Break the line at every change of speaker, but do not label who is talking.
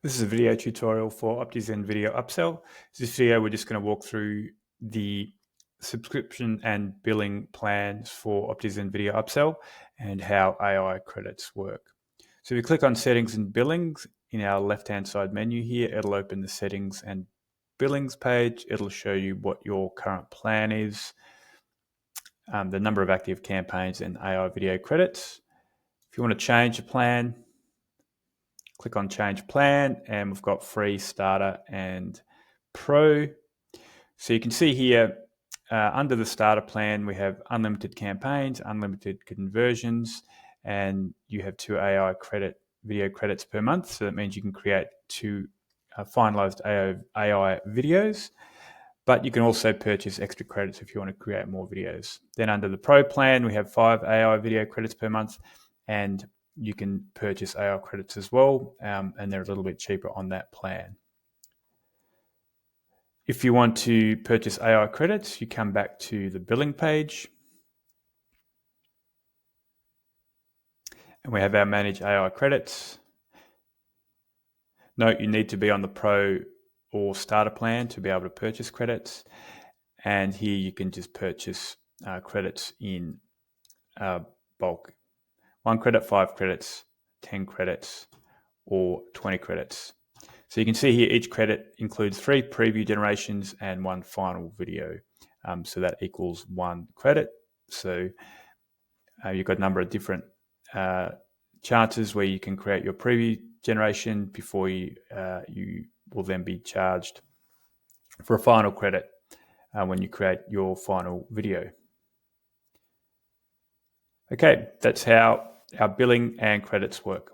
This is a video tutorial for Optizen Video Upsell. This video, we're just going to walk through the subscription and billing plans for Optizen Video Upsell and how AI credits work. So if you click on Settings and Billings in our left-hand side menu here, it'll open the Settings and Billings page. It'll show you what your current plan is, the number of active campaigns and AI video credits. If you want to change the plan, click on Change Plan, and we've got Free, Starter, and Pro. So you can see here, under the Starter plan, we have unlimited campaigns, unlimited conversions, and you have 2 AI video credits per month. So that means you can create 2 finalized AI videos, but you can also purchase extra credits if you want to create more videos. Then under the Pro plan, we have 5 AI video credits per month, and you can purchase AI credits as well, and they're a little bit cheaper on that plan. If you want to purchase AI credits, you come back to the billing page, and we have our Manage AI Credits. Note you need to be on the Pro or Starter plan to be able to purchase credits, and here you can just purchase credits in bulk. 1 credit, 5 credits, 10 credits, or 20 credits. So you can see here each credit includes 3 preview generations and 1 final video. So that equals 1 credit. So you've got a number of different chances where you can create your preview generation before you will then be charged for a final credit when you create your final video. Okay, that's how our billing and credits work.